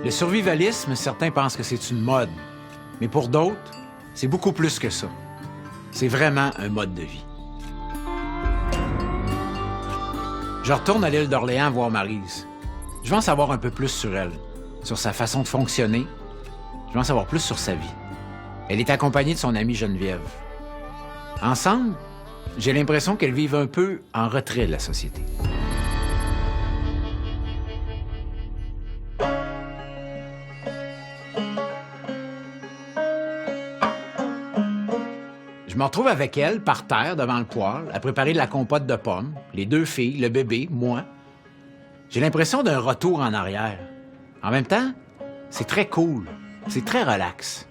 Le survivalisme, certains pensent que c'est une mode. Mais pour d'autres, c'est beaucoup plus que ça. C'est vraiment un mode de vie. Je retourne à l'île d'Orléans voir Maryse. Je veux en savoir un peu plus sur elle, sur sa façon de fonctionner. Je veux en savoir plus sur sa vie. Elle est accompagnée de son amie Geneviève. Ensemble, j'ai l'impression qu'elles vivent un peu en retrait de la société. Je me retrouve avec elle, par terre, devant le poêle, à préparer de la compote de pommes, les deux filles, le bébé, moi. J'ai l'impression d'un retour en arrière. En même temps, c'est très cool. C'est très relax.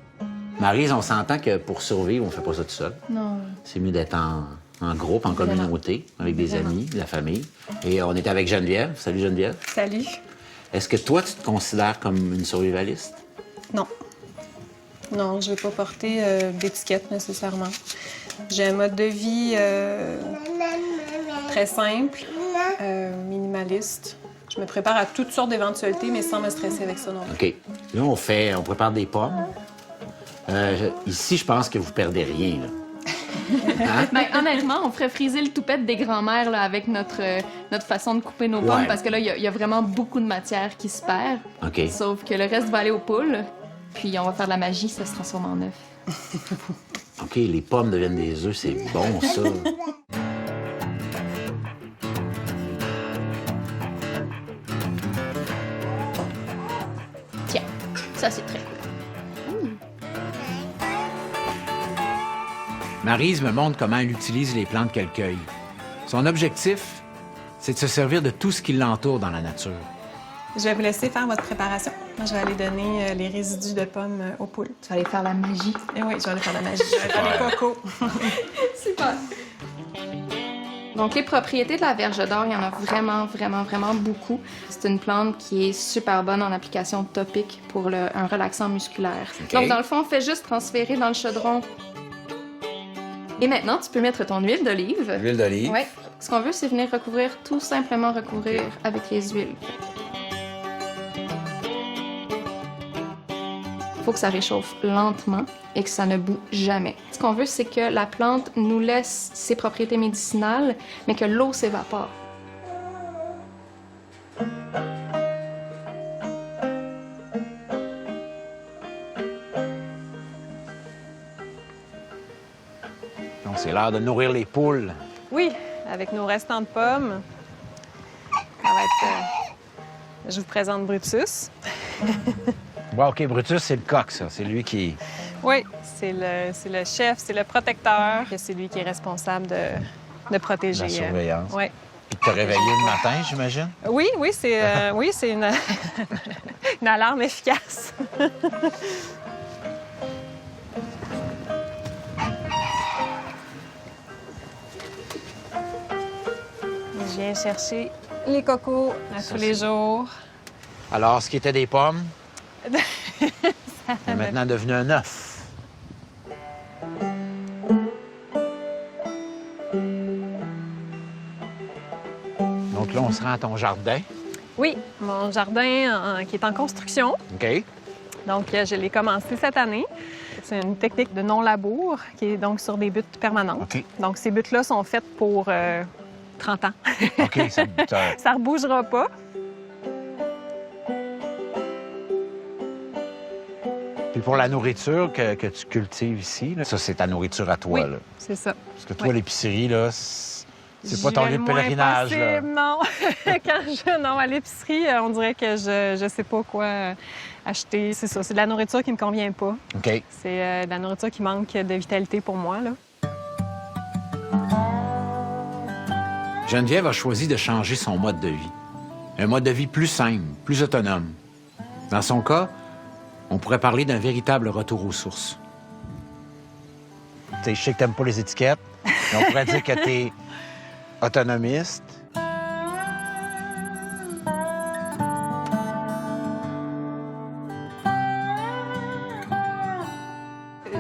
Maryse, on s'entend que pour survivre, on fait pas ça tout seul. Non. C'est mieux d'être en groupe, en communauté, avec des amis, de la famille. Et on est avec Geneviève. Salut, Geneviève. Salut. Est-ce que toi, tu te considères comme une survivaliste? Non. Non, je ne vais pas porter d'étiquette nécessairement. J'ai un mode de vie très simple, minimaliste. Je me prépare à toutes sortes d'éventualités, mais sans me stresser avec ça non plus. OK. Là, on prépare des pommes. Ici, je pense que vous perdez rien, là. Hein? Ben, honnêtement, on ferait friser le toupette des grands-mères là, avec notre façon de couper nos pommes, Ouais. parce que là, il y a vraiment beaucoup de matière qui se perd. OK. Sauf que le reste va aller aux poules, puis on va faire de la magie, ça se transforme en œuf. OK, les pommes deviennent des œufs, c'est bon, ça. Tiens, ça c'est très cool. Maryse me montre comment elle utilise les plantes qu'elle cueille. Son objectif, c'est de se servir de tout ce qui l'entoure dans la nature. Je vais vous laisser faire votre préparation. Moi, je vais aller donner les résidus de pommes aux poules. Tu vas aller faire la magie. Et oui, je vais aller faire la magie. Je vais faire les cocos. Super. Donc, les propriétés de la verge d'or, il y en a vraiment, vraiment, vraiment beaucoup. C'est une plante qui est super bonne en application topique pour un relaxant musculaire. OK. Donc, dans le fond, on fait juste transférer dans le chaudron. Et maintenant, tu peux mettre ton huile d'olive. L'huile d'olive. Oui. Ce qu'on veut, c'est venir recouvrir, tout simplement recouvrir avec les huiles. Il faut que ça réchauffe lentement et que ça ne bout jamais. Ce qu'on veut, c'est que la plante nous laisse ses propriétés médicinales, mais que l'eau s'évapore. Donc, c'est l'heure de nourrir les poules. Oui, avec nos restants de pommes. Ça va être... Je vous présente Brutus. Bon, OK, Brutus, c'est le coq, ça. C'est lui qui... Oui, c'est le chef, c'est le protecteur. C'est lui qui est responsable de protéger. La surveillance. Oui. Puis de te réveiller le matin, j'imagine? Oui, c'est une... une alarme efficace. Je viens chercher les cocos à tous les jours. Alors, ce qui était des pommes est maintenant devenu un œuf. Donc là, on se rend à ton jardin. Oui, mon jardin qui est en construction. OK. Donc, je l'ai commencé cette année. C'est une technique de non-labour qui est donc sur des buttes permanentes. OK. Donc, ces buttes-là sont faites pour 30 ans. OK, ça... Ça ne rebougera pas. Puis pour la nourriture que tu cultives ici, là, ça, c'est ta nourriture à toi, Oui, là. c'est ça. Parce que toi, Oui. l'épicerie, là, c'est pas J'y ton vais lieu de le moins pèlerinage, là. possible, non. Non, à l'épicerie, on dirait que je sais pas quoi acheter. C'est ça, c'est de la nourriture qui me convient pas. OK. C'est de la nourriture qui manque de vitalité pour moi, là. Geneviève a choisi de changer son mode de vie. Un mode de vie plus simple, plus autonome. Dans son cas, on pourrait parler d'un véritable retour aux sources. Tu sais, je sais que t'aimes pas les étiquettes, mais on pourrait dire que t'es autonomiste.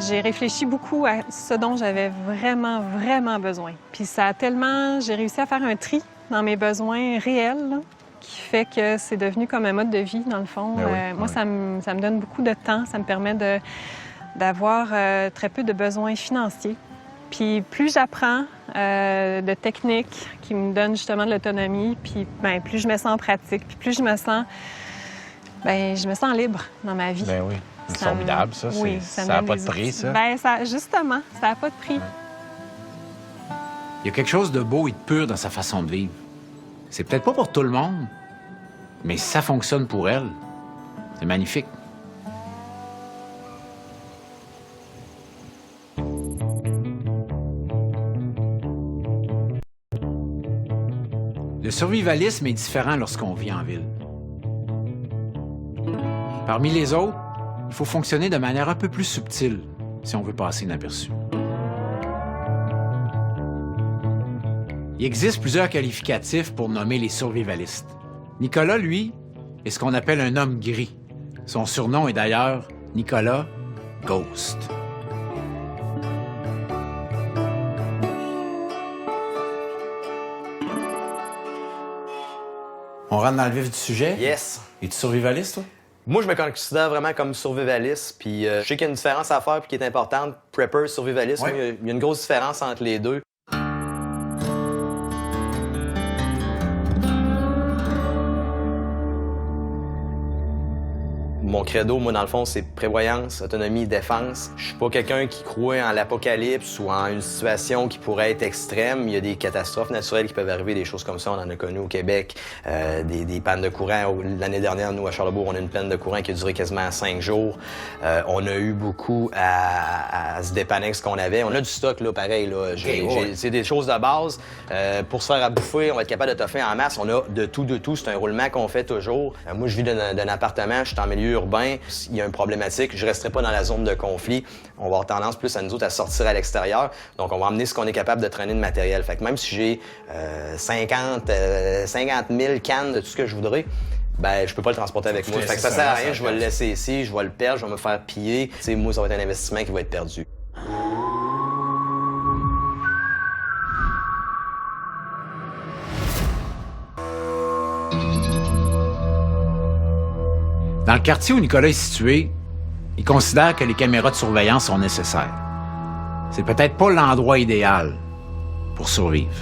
J'ai réfléchi beaucoup à ce dont j'avais vraiment, vraiment besoin. Puis ça a tellement... J'ai réussi à faire un tri dans mes besoins réels, là, qui fait que c'est devenu comme un mode de vie, dans le fond. Moi, ça me donne beaucoup de temps. Ça me permet d'avoir très peu de besoins financiers. Puis plus j'apprends de techniques qui me donnent justement de l'autonomie, puis plus je me sens en pratique, puis plus je me sens libre dans ma vie. Ben oui. C'est formidable, ça. Oui, ça n'a pas de prix, ça. Justement, ça n'a pas de prix. Il y a quelque chose de beau et de pur dans sa façon de vivre. C'est peut-être pas pour tout le monde, mais si ça fonctionne pour elle, c'est magnifique. Le survivalisme est différent lorsqu'on vit en ville. Parmi les autres, il faut fonctionner de manière un peu plus subtile si on veut passer inaperçu. Il existe plusieurs qualificatifs pour nommer les survivalistes. Nicolas, lui, est ce qu'on appelle un homme gris. Son surnom est d'ailleurs Nicolas Ghost. On rentre dans le vif du sujet? Yes. Es-tu survivaliste, toi? Moi, je me considère vraiment comme survivaliste, puis je sais qu'il y a une différence à faire puis qui est importante. Prepper, survivaliste, Ouais. il y a une grosse différence entre les deux. Mon credo, moi, dans le fond, c'est prévoyance, autonomie, défense. Je suis pas quelqu'un qui croit en l'apocalypse ou en une situation qui pourrait être extrême. Il y a des catastrophes naturelles qui peuvent arriver, des choses comme ça. On en a connu au Québec, des pannes de courant. L'année dernière, nous, à Charlesbourg, on a une panne de courant qui a duré quasiment 5 jours. On a eu beaucoup à se dépanner avec ce qu'on avait. On a du stock, là, pareil. Là. C'est des choses de base. Pour se faire à bouffer, on va être capable de toffer en masse. On a de tout. C'est un roulement qu'on fait toujours. Moi, je vis d'un appartement, je suis en milieu urbain, il y a une problématique, je ne resterai pas dans la zone de conflit. On va avoir tendance plus à nous autres à sortir à l'extérieur. Donc, on va emmener ce qu'on est capable de traîner de matériel. Fait que même si j'ai 50 000 cannes de tout ce que je voudrais, ben je peux pas le transporter avec moi. Fait que ça sert à rien, je vais le laisser ici, je vais le perdre, je vais me faire piller. Tu sais, moi, ça va être un investissement qui va être perdu. Dans le quartier où Nicolas est situé, il considère que les caméras de surveillance sont nécessaires. C'est peut-être pas l'endroit idéal pour survivre.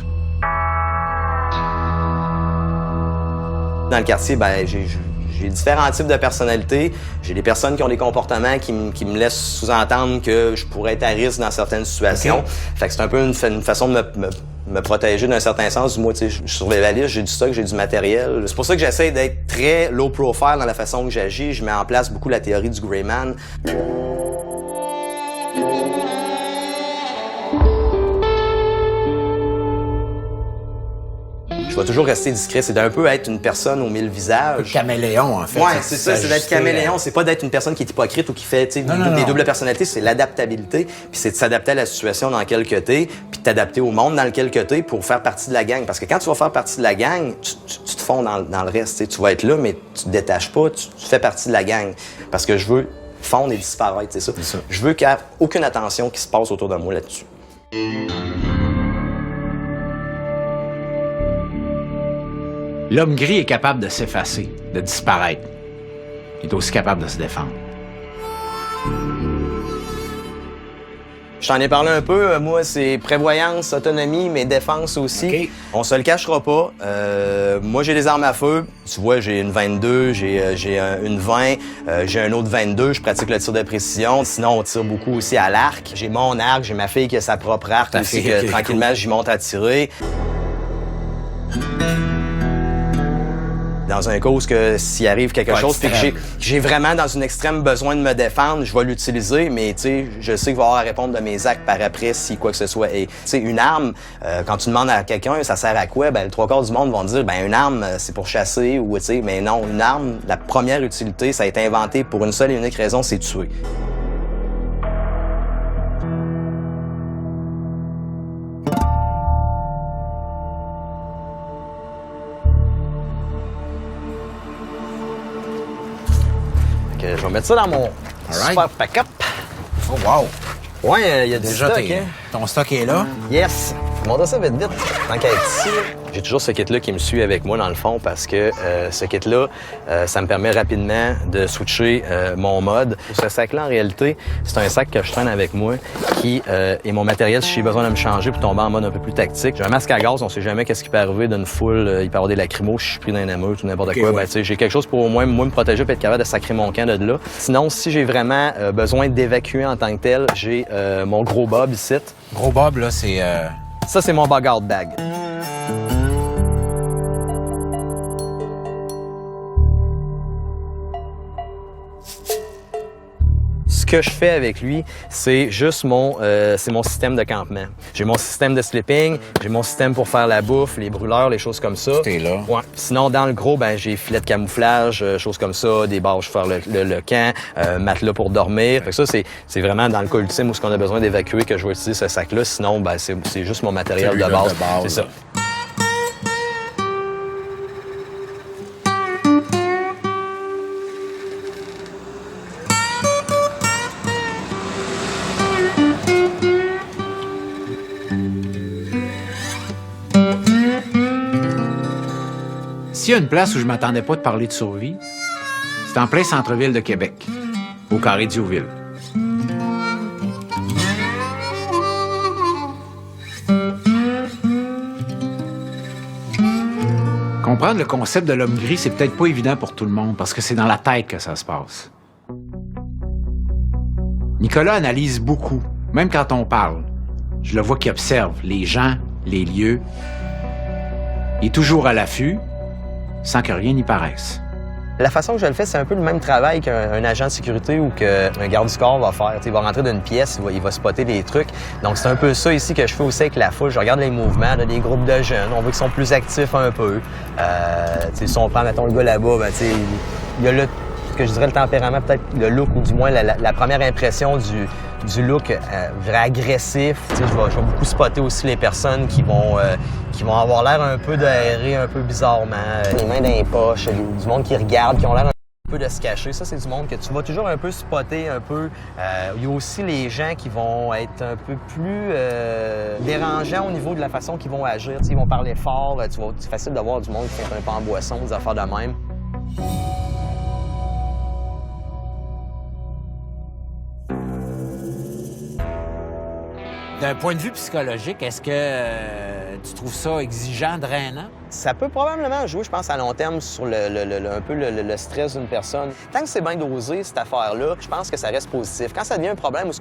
Dans le quartier, ben j'ai différents types de personnalités. J'ai des personnes qui ont des comportements qui me laissent sous-entendre que je pourrais être à risque dans certaines situations. Okay. Fait que c'est un peu une façon de me protéger d'un certain sens. Moi, tu sais, je suis survivaliste, j'ai du stock, j'ai du matériel. C'est pour ça que j'essaie d'être très low profile dans la façon que j'agis. Je mets en place beaucoup la théorie du Gray Man. Je vais toujours rester discret. C'est d'un peu être une personne aux 1000 visages. Caméléon, en fait. Ouais, c'est ça. C'est d'être caméléon. C'est pas d'être une personne qui est hypocrite ou qui fait des doubles personnalités. C'est l'adaptabilité. Puis c'est de s'adapter à la situation dans laquelle t'es, puis de t'adapter au monde dans lequel t'es pour faire partie de la gang. Parce que quand tu vas faire partie de la gang, tu te fonds dans le reste. T'sais. Tu vas être là, mais tu te détaches pas. Tu fais partie de la gang. Parce que je veux fondre et disparaître, c'est ça. Je veux qu'il n'y ait aucune attention qui se passe autour de moi là-dessus. L'homme gris est capable de s'effacer, de disparaître. Il est aussi capable de se défendre. Je t'en ai parlé un peu. Moi, c'est prévoyance, autonomie, mais défense aussi. Okay. On se le cachera pas. Moi, j'ai des armes à feu. Tu vois, j'ai une 22, j'ai une 20, j'ai un autre 22. Je pratique le tir de précision. Sinon, on tire beaucoup aussi à l'arc. J'ai mon arc, j'ai ma fille qui a sa propre arc aussi, que tranquillement, j'y monte à tirer. Dans un cause que s'il arrive quelque chose, puis que j'ai vraiment dans une extrême besoin de me défendre, je vais l'utiliser, mais tu sais, je sais qu'il va y avoir à répondre de mes actes par après si quoi que ce soit. Et tu sais, une arme, quand tu demandes à quelqu'un, ça sert à quoi? Ben, le 3/4 du monde vont dire, ben une arme, c'est pour chasser ou tu sais, mais non, une arme, la première utilité, ça a été inventé pour une seule et unique raison, c'est tuer. Je vais mettre ça dans mon super pack-up. Oh wow! Ouais, il y a du déjà stock, hein? Ton stock est là? Yes! Je vais montrer ça vite, tant qu'à être ici. J'ai toujours ce kit-là qui me suit avec moi, dans le fond, parce que ce kit-là, ça me permet rapidement de switcher mon mode. Ce sac-là, en réalité, c'est un sac que je traîne avec moi qui est mon matériel si j'ai besoin de me changer pour tomber en mode un peu plus tactique. J'ai un masque à gaz, on sait jamais qu'est-ce qui peut arriver d'une foule. Il peut y avoir des lacrymos, je suis pris dans une émeute ou n'importe quoi. Ouais. Ben, j'ai quelque chose pour au moins me protéger et être capable de sacrer mon camp de là. Sinon, si j'ai vraiment besoin d'évacuer en tant que tel, j'ai mon gros bob ici. Gros bob, là, c'est... Ça, c'est mon bug-out bag. Ce que je fais avec lui, c'est juste mon système de campement. J'ai mon système de sleeping, j'ai mon système pour faire la bouffe, les brûleurs, les choses comme ça. T'es là. Ouais. Sinon, dans le gros, ben j'ai filet de camouflage, choses comme ça, des bâches pour faire le camp, matelas pour dormir. Fait que ça, c'est vraiment dans le cas ultime où on a besoin d'évacuer que je vais utiliser ce sac-là. Sinon, ben c'est juste mon matériel de base. C'est ça. S'il y a une place où je m'attendais pas de parler de survie, c'est en plein centre-ville de Québec, au carré Diouville. Comprendre le concept de l'homme gris, c'est peut-être pas évident pour tout le monde, parce que c'est dans la tête que ça se passe. Nicolas analyse beaucoup, même quand on parle. Je le vois qui observe les gens, les lieux. Il est toujours à l'affût, sans que rien n'y paraisse. La façon que je le fais, c'est un peu le même travail qu'un agent de sécurité ou qu'un garde du corps va faire. T'sais, il va rentrer dans une pièce, il va spotter des trucs. Donc, c'est un peu ça ici que je fais aussi avec la foule. Je regarde les mouvements, là, des groupes de jeunes. On voit qu'ils sont plus actifs un peu. Si on prend, mettons, le gars là-bas, ben, il y a ce que je dirais le tempérament, peut-être le look, ou du moins la première impression du look vrai agressif. Je vais beaucoup spotter aussi les personnes qui vont avoir l'air un peu d'aéré, un peu bizarrement. Les mains dans les poches, du monde qui regarde, qui ont l'air un peu de se cacher. Ça, c'est du monde que tu vas toujours un peu spotter un peu. Il y a aussi les gens qui vont être un peu plus dérangeants au niveau de la façon qu'ils vont agir. Ils vont parler fort. C'est facile de voir du monde qui fait un peu en boisson, des affaires de même. D'un point de vue psychologique, est-ce que tu trouves ça exigeant, drainant? Ça peut probablement jouer, je pense, à long terme sur un peu le stress d'une personne. Tant que c'est bien dosé, cette affaire-là, je pense que ça reste positif. Quand ça devient un problème où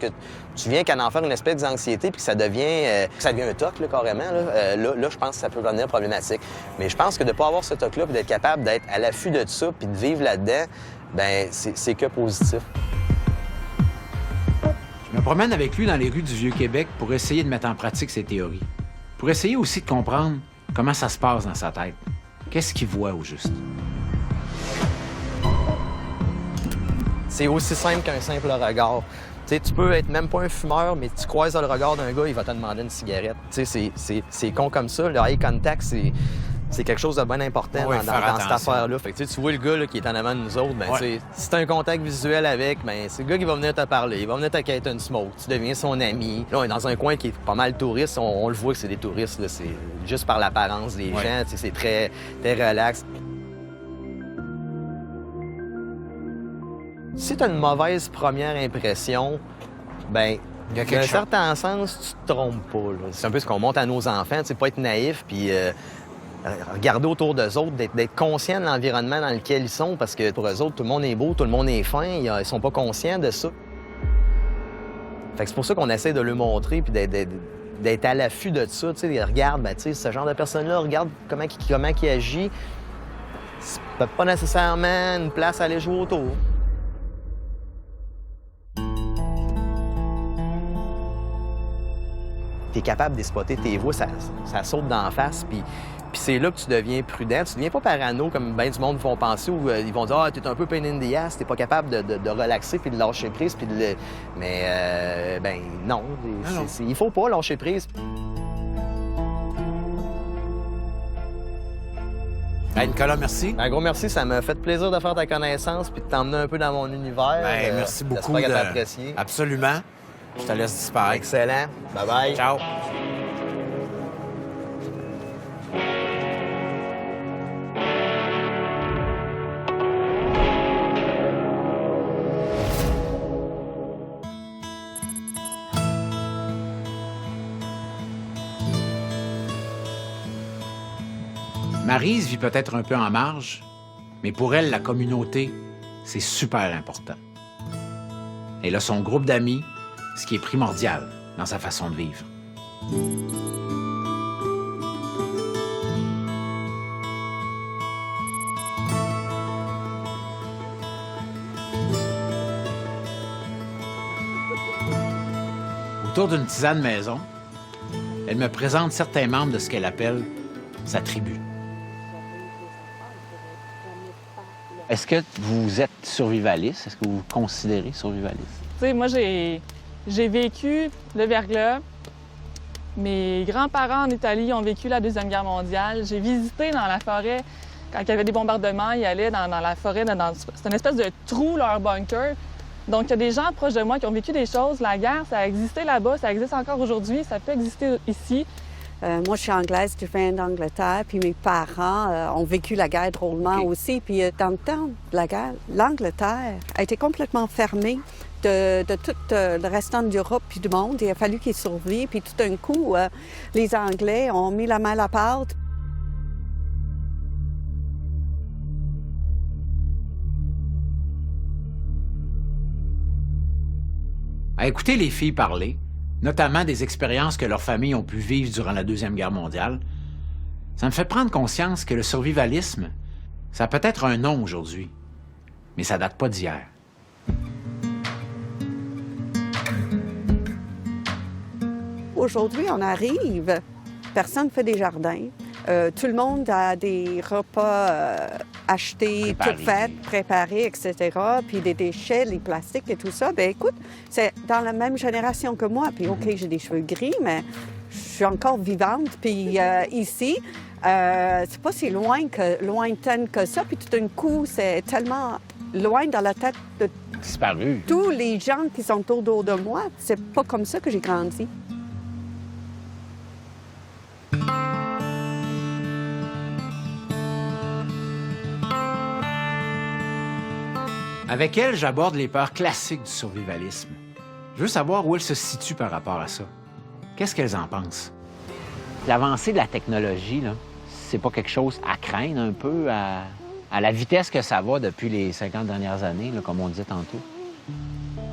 tu viens qu'à en faire une espèce d'anxiété puis que ça devient un toc, là, carrément, là, je pense que ça peut devenir problématique. Mais je pense que de ne pas avoir ce toc-là puis d'être capable d'être à l'affût de ça puis de vivre là-dedans, ben c'est que positif. Je me promène avec lui dans les rues du Vieux-Québec pour essayer de mettre en pratique ses théories. Pour essayer aussi de comprendre comment ça se passe dans sa tête. Qu'est-ce qu'il voit au juste? C'est aussi simple qu'un simple regard. Tu peux être même pas un fumeur, mais tu croises le regard d'un gars, il va te demander une cigarette. C'est con comme ça. Le eye contact, c'est quelque chose de bien important dans cette affaire-là. Fait que tu vois le gars là, qui est en avant de nous autres, ben, si tu as un contact visuel avec, ben, c'est le gars qui va venir te parler, il va venir te quêter une smoke, tu deviens son ami. Là, on est dans un coin qui est pas mal touriste, on le voit que c'est des touristes, là, c'est juste par l'apparence des gens, c'est très relax. Si tu as une mauvaise première impression, ben dans un certain sens, tu te trompes pas. C'est un peu ce qu'on montre à nos enfants, pas être naïf, puis regarder autour d'eux autres, d'être conscient de l'environnement dans lequel ils sont, parce que pour eux autres, tout le monde est beau, tout le monde est fin, ils sont pas conscients de ça. Fait que c'est pour ça qu'on essaie de le montrer, puis d'être à l'affût de ça. Regarde, ben, ce genre de personne-là, regarde comment il agit. C'est peut-être pas nécessairement une place à aller jouer autour. Tu es capable de spotter tes voix, ça saute d'en face, puis c'est là que tu deviens prudent. Tu deviens pas parano comme bien du monde vont penser, où ils vont dire « Ah, t'es un peu pain in the ass, t'es pas capable de relaxer puis de lâcher prise. » Mais non, il faut pas lâcher prise. Hey, Nicolas, merci. Un gros merci, ça m'a fait plaisir de faire ta connaissance puis de t'emmener un peu dans mon univers. Merci beaucoup. J'espère que t'as apprécié. Absolument. Je te laisse disparaître. Excellent. Bye-bye. Ciao. Maryse vit peut-être un peu en marge, mais pour elle, la communauté, c'est super important. Elle a son groupe d'amis, ce qui est primordial dans sa façon de vivre. Autour d'une tisane maison, elle me présente certains membres de ce qu'elle appelle sa tribu. Est-ce que vous êtes survivaliste? Est-ce que vous vous considérez survivaliste? Tu sais, moi, j'ai vécu le verglas. Mes grands-parents en Italie ont vécu la Deuxième Guerre mondiale. J'ai visité dans la forêt, quand il y avait des bombardements, ils allaient dans la forêt, c'est une espèce de trou, leur bunker. Donc, il y a des gens proches de moi qui ont vécu des choses. La guerre, ça a existé là-bas, ça existe encore aujourd'hui, ça peut exister ici. Moi, je suis anglaise, je viens d'Angleterre, puis mes parents ont vécu la guerre drôlement aussi. Puis dans le temps de la guerre, l'Angleterre a été complètement fermée de tout le restant de l'Europe puis du monde. Il a fallu qu'ils survivent. Puis tout d'un coup, les Anglais ont mis la main à la pâte. À écouter les filles parler, notamment des expériences que leurs familles ont pu vivre durant la Deuxième Guerre mondiale, ça me fait prendre conscience que le survivalisme, ça a peut-être un nom aujourd'hui, mais ça date pas d'hier. Aujourd'hui, on arrive, personne ne fait des jardins. Tout le monde a des repas achetés, tout faits, préparés, etc. Puis des déchets, les plastiques et tout ça. Bien, écoute, c'est dans la même génération que moi. Puis, OK, j'ai des cheveux gris, mais je suis encore vivante. Puis ici, c'est pas si lointaine que ça. Puis tout d'un coup, c'est tellement loin dans la tête de Disparu. tous les gens qui sont autour de moi. C'est pas comme ça que j'ai grandi. Avec elle, j'aborde les peurs classiques du survivalisme. Je veux savoir où elle se situe par rapport à ça. Qu'est-ce qu'elles en pensent? L'avancée de la technologie, là, c'est pas quelque chose à craindre un peu à la vitesse que ça va depuis les 50 dernières années, là, comme on disait tantôt?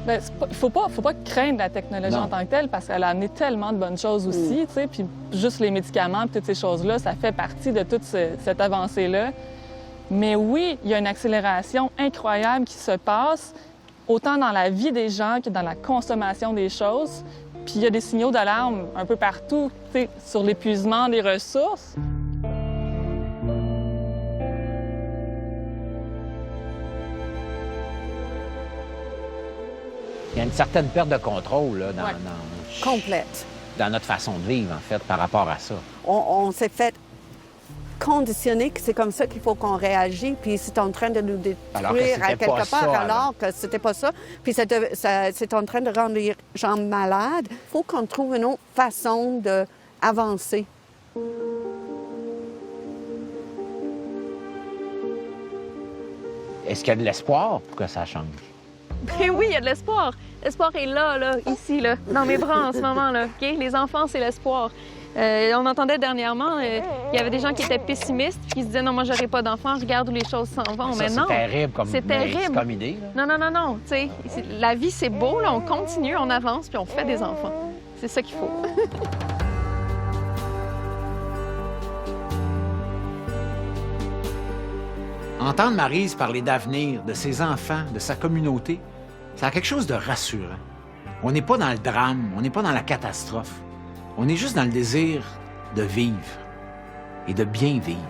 Bien, il faut pas craindre la technologie en tant que telle parce qu'elle a amené tellement de bonnes choses aussi, tu sais, puis juste les médicaments, toutes ces choses-là, ça fait partie de toute cette avancée-là. Mais oui, il y a une accélération incroyable qui se passe, autant dans la vie des gens que dans la consommation des choses. Puis il y a des signaux d'alarme un peu partout, tu sais, sur l'épuisement des ressources. Il y a une certaine perte de contrôle là, Complète. dans notre façon de vivre, en fait, par rapport à ça. On s'est fait conditionner que c'est comme ça qu'il faut qu'on réagisse, puis c'est en train de nous détruire à quelque part, alors que c'était pas ça. Puis c'est en train de rendre les gens malades. Il faut qu'on trouve une autre façon d'avancer. Est-ce qu'il y a de l'espoir pour que ça change? Ben oui, il y a de l'espoir. L'espoir est là, ici, là, dans mes bras en ce moment, là. OK? Les enfants, c'est l'espoir. On entendait dernièrement, il y avait des gens qui étaient pessimistes, qui se disaient « Non, moi, j'aurai pas d'enfants, regarde où les choses s'en vont. » Mais non, c'est terrible comme idée. Là. Non. Tu sais, la vie, c'est beau, là, on continue, on avance, puis on fait des enfants. C'est ça qu'il faut. Entendre Maryse parler d'avenir, de ses enfants, de sa communauté, ça a quelque chose de rassurant. On n'est pas dans le drame, on n'est pas dans la catastrophe. On est juste dans le désir de vivre et de bien vivre.